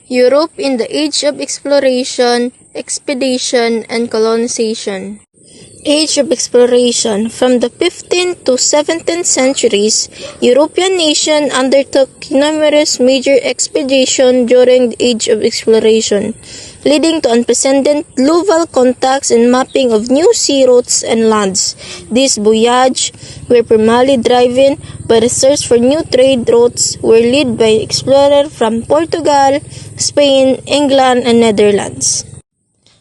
Europe in the Age of Exploration, Expedition, and Colonization. Age of Exploration. From the 15th to 17th centuries, European nations undertook numerous major expeditions during the Age of Exploration, leading to unprecedented global contacts and mapping of new sea routes and lands. These voyages were primarily driven by the search for new trade routes, were led by explorers from Portugal, Spain, England, and Netherlands.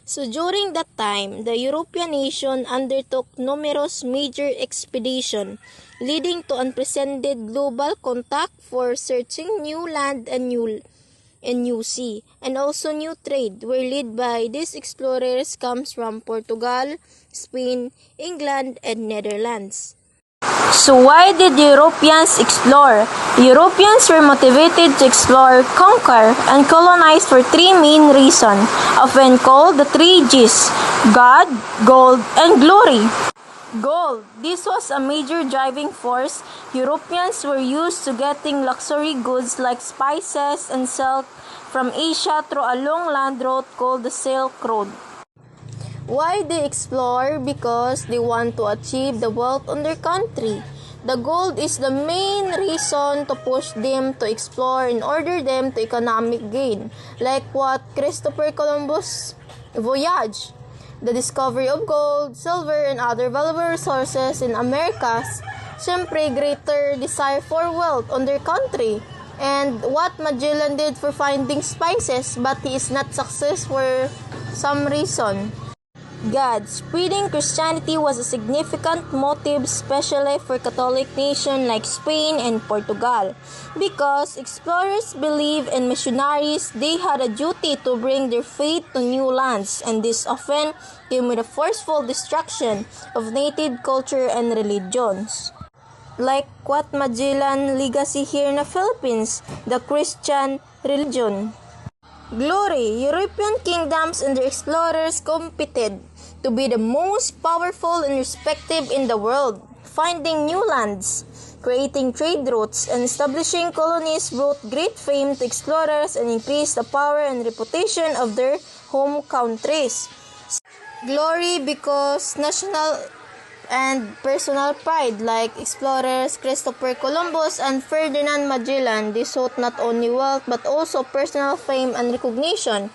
So during that time, the European nation undertook numerous major expeditions, leading to unprecedented global contact for searching new land and new sea, and also new trade were led by these explorers comes from Portugal, Spain, England, and Netherlands. So why did Europeans explore? Europeans were motivated to explore, conquer, and colonize for three main reasons, often called the three Gs: God, gold, and glory. Gold. This was a major driving force. Europeans were used to getting luxury goods like spices and silk from Asia through a long land route called the Silk Road. Why they explore? Because they want to achieve the wealth on their country. The gold is the main reason to push them to explore in order them to economic gain, like what Christopher Columbus voyage. The discovery of gold, silver, and other valuable resources in Americas, syempre greater desire for wealth on their country. And what Magellan did for finding spices, but he is not successful for some reason. God. Spreading Christianity was a significant motive, especially for Catholic nations like Spain and Portugal, because explorers believed in missionaries. They had a duty to bring their faith to new lands, and this often came with a forceful destruction of native culture and religions. Like what Magellan legacy here in the Philippines, the Christian religion. Glory. European kingdoms and their explorers competed to be the most powerful and respected in the world, finding new lands, creating trade routes, and establishing colonies brought great fame to explorers and increased the power and reputation of their home countries. Glory because national and personal pride, like explorers Christopher Columbus and Ferdinand Magellan. They sought not only wealth but also personal fame and recognition,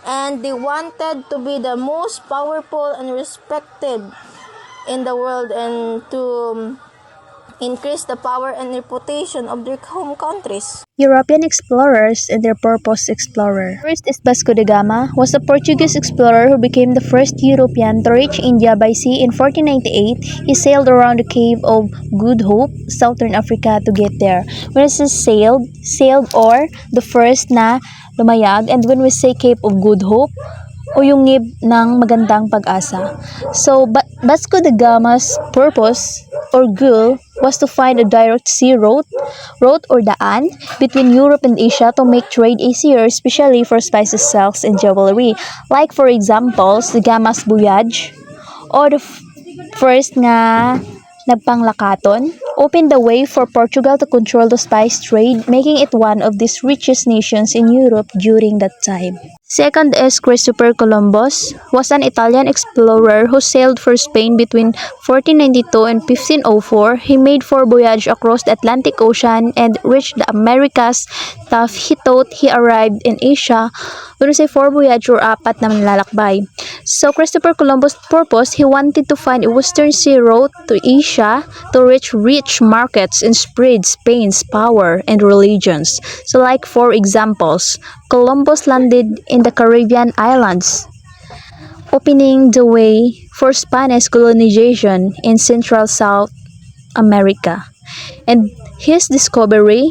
and they wanted to be the most powerful and respected in the world, and to increase the power and reputation of their home countries. European explorers and their purpose. Explorer. First is Vasco da Gama, was a Portuguese explorer who became the first European to reach India by sea in 1498. He sailed around the Cape of Good Hope, southern Africa, to get there. When it says sailed or the first na lumayag, and when we say Cape of Good Hope, o yung ngib ng magandang pag-asa. So, Vasco da Gama's purpose or goal was to find a direct sea route or daan between Europe and Asia to make trade easier, especially for spices, silks, and jewelry. Like for examples, the Gama's voyage or the first nga nagpanglakaton opened the way for Portugal to control the spice trade, making it one of the richest nations in Europe during that time. Second is Christopher Columbus, was an Italian explorer who sailed for Spain between 1492 and 1504. He made 4 voyages across the Atlantic Ocean and reached the Americas. Thus, he thought he arrived in Asia. When we say 4 voyages or 4 na manlalakbay. So, Christopher Columbus' purpose, he wanted to find a western sea route to Asia to reach rich markets and spread Spain's power and religions. So, like for examples, Columbus landed in the Caribbean islands, opening the way for Spanish colonization in Central South America. And his discovery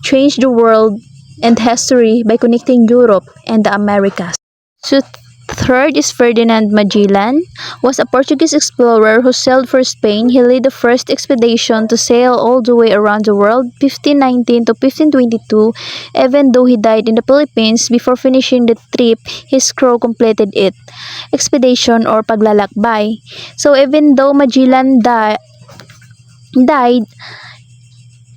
changed the world and history by connecting Europe and the Americas. So, third is Ferdinand Magellan, was a Portuguese explorer who sailed for Spain. He led the first expedition to sail all the way around the world, 1519 to 1522. Even though he died in the Philippines before finishing the trip, his crew completed it. Expedition or paglalakbay. So even though Magellan died,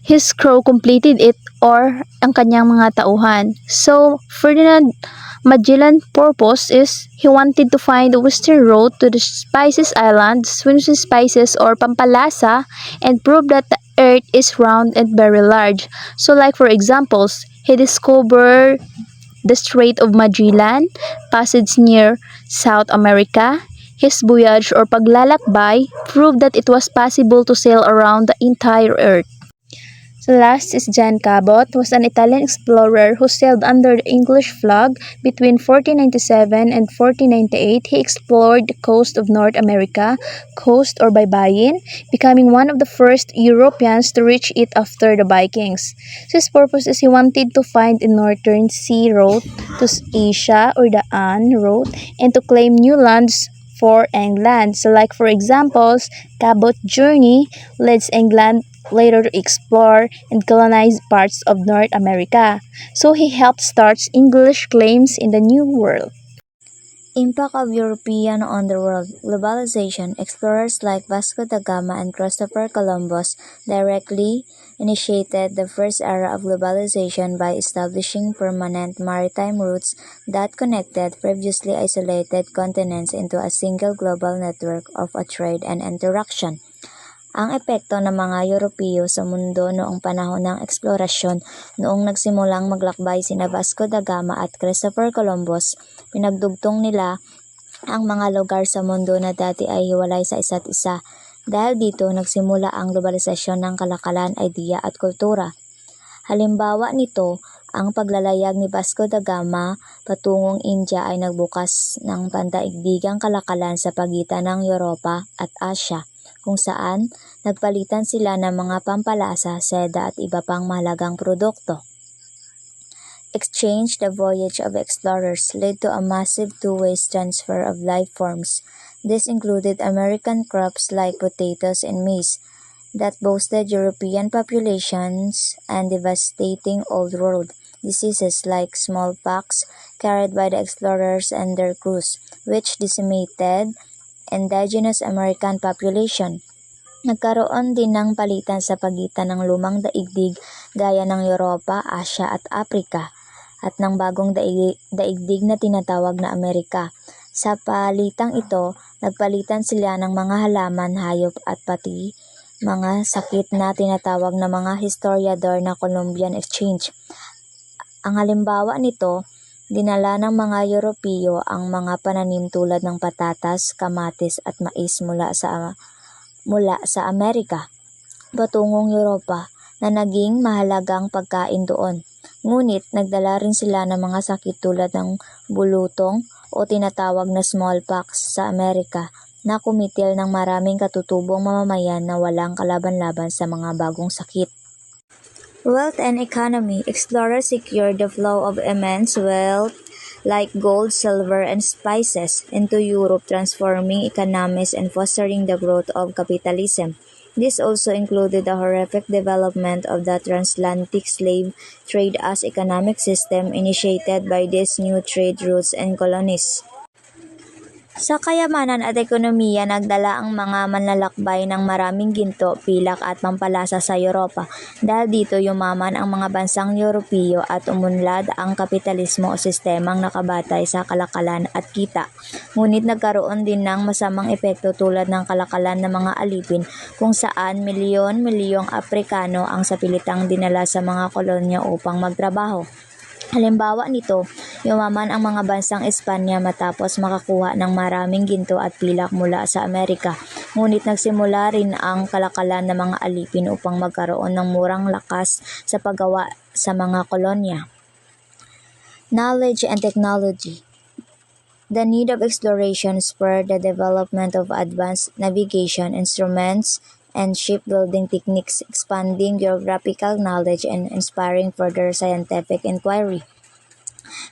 his crew completed it or ang kanyang mga tauhan. So, Ferdinand Magellan's purpose is he wanted to find the western road to the Spices Islands, which is spices or pampalasa, and prove that the earth is round and very large. So, like for examples, he discovered the Strait of Magellan, passage near South America. His voyage or paglalakbay proved that it was possible to sail around the entire earth. So last is John Cabot, was an Italian explorer who sailed under the English flag between 1497 and 1498. He explored the coast of North America, coast or baybayin, becoming one of the first Europeans to reach it after the Vikings. So his purpose is he wanted to find a northern sea route to Asia or the An route and to claim new lands for England. So like for examples, Cabot's journey leads England later to explore and colonize parts of North America. So he helped start English claims in the New World. Impact of European on the world. Globalization. Explorers like Vasco da Gama and Christopher Columbus directly initiated the first era of globalization by establishing permanent maritime routes that connected previously isolated continents into a single global network of trade and interaction. Ang epekto ng mga Europeo sa mundo noong panahon ng eksplorasyon. Noong nagsimulang maglakbay sina Vasco da Gama at Christopher Columbus, pinagdugtong nila ang mga lugar sa mundo na dati ay hiwalay sa isa't isa. Dahil dito, nagsimula ang globalisasyon ng kalakalan, idea at kultura. Halimbawa nito, ang paglalayag ni Vasco da Gama patungong India ay nagbukas ng pandaigdigang kalakalan sa pagitan ng Europa at Asia, kung saan nagpalitan sila ng mga pampalasa, seda at iba pang mahalagang produkto. Exchange. The voyage of explorers led to a massive two-way transfer of life forms. This included American crops like potatoes and maize that boasted European populations and devastating Old World diseases like smallpox carried by the explorers and their crews, which decimated indigenous American population. Nagkaroon din ng palitan sa pagitan ng lumang daigdig gaya ng Europa, Asia at Afrika at ng bagong daigdig na tinatawag na Amerika. Sa palitang ito, nagpalitan sila ng mga halaman, hayop at pati mga sakit na tinatawag na mga historiador na Columbian Exchange. Ang halimbawa nito, dinala ng mga Europeo ang mga pananim tulad ng patatas, kamatis at mais mula sa Amerika patungong Europa na naging mahalagang pagkain doon. Ngunit nagdala rin sila ng mga sakit tulad ng bulutong o tinatawag na smallpox sa Amerika na kumitil ng maraming katutubong mamamayan na walang kalaban-laban sa mga bagong sakit. Wealth and economy. Explorers secured the flow of immense wealth like gold, silver, and spices into Europe, transforming economies and fostering the growth of capitalism. This also included the horrific development of the transatlantic slave trade as economic system initiated by these new trade routes and colonies. Sa kayamanan at ekonomiya, nagdala ang mga manlalakbay ng maraming ginto, pilak at pampalasa sa Europa. Dahil dito yumaman ang mga bansang Europeo at umunlad ang kapitalismo o sistemang nakabatay sa kalakalan at kita. Ngunit nagkaroon din ng masamang epekto tulad ng kalakalan ng mga alipin kung saan milyon-milyong Aprikano ang sapilitang dinala sa mga kolonya upang magtrabaho. Halimbawa nito, yumaman ang mga bansang Espanya matapos makakuha ng maraming ginto at pilak mula sa Amerika. Ngunit nagsimula rin ang kalakalan ng mga alipin upang magkaroon ng murang lakas sa paggawa sa mga kolonya. Knowledge and technology. The need of exploration spurred the development of advanced navigation instruments and shipbuilding techniques, expanding geographical knowledge and inspiring further scientific inquiry.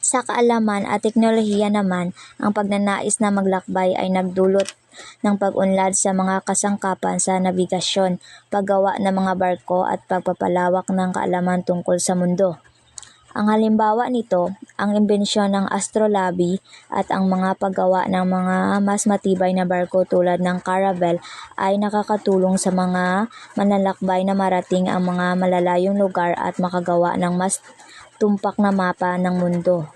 Sa kaalaman at teknolohiya naman, ang pagnanais na maglakbay ay nagdulot ng pag-unlad sa mga kasangkapan sa nabigasyon, paggawa ng mga barko at pagpapalawak ng kaalaman tungkol sa mundo. Ang halimbawa nito, ang imbensyon ng astrolabe at ang mga paggawa ng mga mas matibay na barko tulad ng caravel ay nakakatulong sa mga manlalakbay na marating ang mga malalayong lugar at makagawa ng mas tumpak na mapa ng mundo.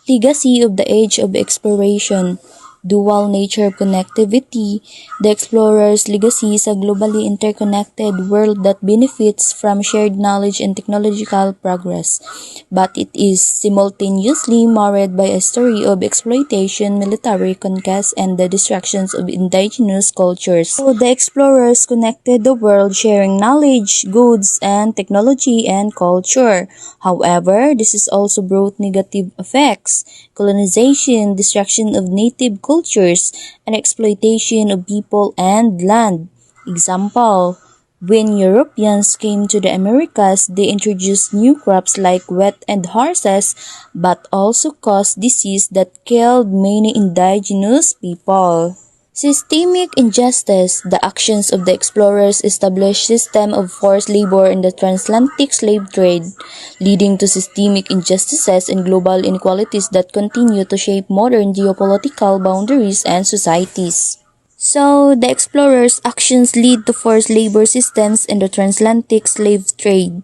Legacy of the Age of Exploration. Dual nature of connectivity, the explorer's legacy is a globally interconnected world that benefits from shared knowledge and technological progress, but it is simultaneously marred by a story of exploitation, military conquest, and the destructions of indigenous cultures. So the explorers connected the world, sharing knowledge, goods, and technology and culture. However, this has also brought negative effects: colonization, destruction of native cultures, and exploitation of people and land. Example, when Europeans came to the Americas, they introduced new crops like wheat and horses, but also caused disease that killed many indigenous people. Systemic injustice. The actions of the explorers established system of forced labor in the transatlantic slave trade, leading to systemic injustices and global inequalities that continue to shape modern geopolitical boundaries and societies. So, the explorers' actions lead to forced labor systems in the transatlantic slave trade.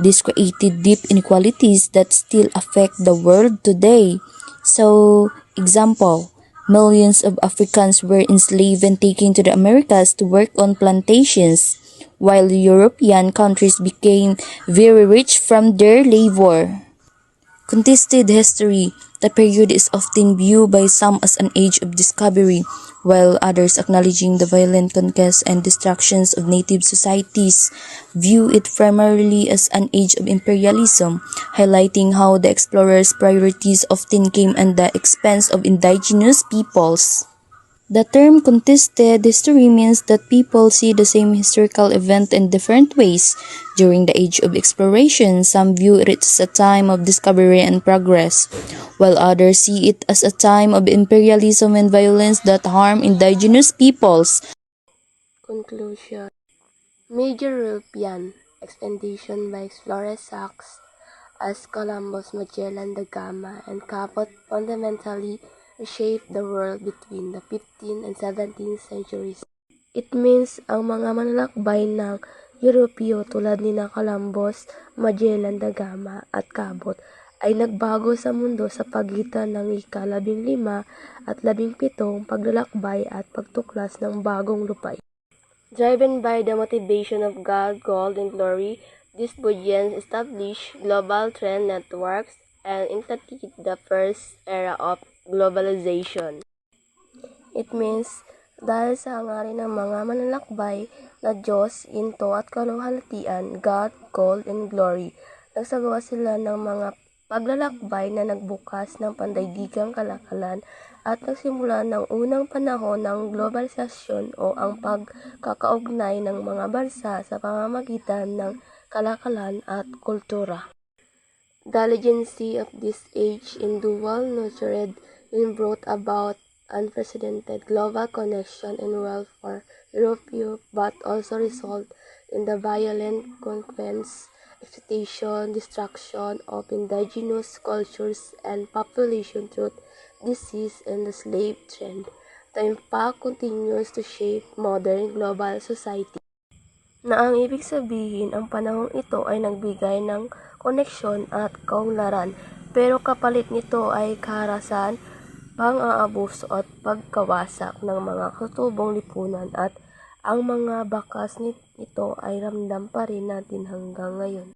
This created deep inequalities that still affect the world today. So, example, millions of Africans were enslaved and taken to the Americas to work on plantations, while European countries became very rich from their labor. Contested history. The period is often viewed by some as an age of discovery, while others, acknowledging the violent conquests and destructions of native societies, view it primarily as an age of imperialism, highlighting how the explorers' priorities often came at the expense of indigenous peoples. The term contested history means that people see the same historical event in different ways. During the Age of Exploration, some view it as a time of discovery and progress, while others see it as a time of imperialism and violence that harm indigenous peoples. Conclusion. Major European expedition by explorers such as Columbus, Magellan, da Gama, and Cabot fundamentally reshaped the world between the 15th and 17th centuries. It means ang mga manlalakbay ng Europeo tulad ni Columbus, Magellan, da Gama, at Cabot ay nagbago sa mundo sa pagitan ng ika-15 at 17 paglalakbay at pagtuklas ng bagong lupain. Driven by the motivation of God, gold, and glory, these Buddhians established global trade networks and instituted the first era of globalization. It means, dahil sa hangarin ng mga manlalakbay na Diyos, Into at kaluhalhatian, God, gold, and glory, nagsagawa sila ng mga paglalakbay na nagbukas ng pandaigdigang kalakalan at nagsimula ng unang panahon ng globalisasyon o ang pagkakaugnay ng mga bansa sa pamamagitan ng kalakalan at kultura. The legacy of this age in dual-nurtured and brought about unprecedented global connection and wealth for Europe, but also result in the violent conquest, exploitation, destruction of indigenous cultures and population through disease and the slave trade. The impact continues to shape modern global society. Na ang ibig sabihin, ang panahong ito ay nagbigay ng koneksyon at kaunlaran, pero kapalit nito ay kaharasan, pang-aabuso at pagkawasak ng mga katutubong lipunan at ang mga bakas nito ay ramdam pa rin natin hanggang ngayon.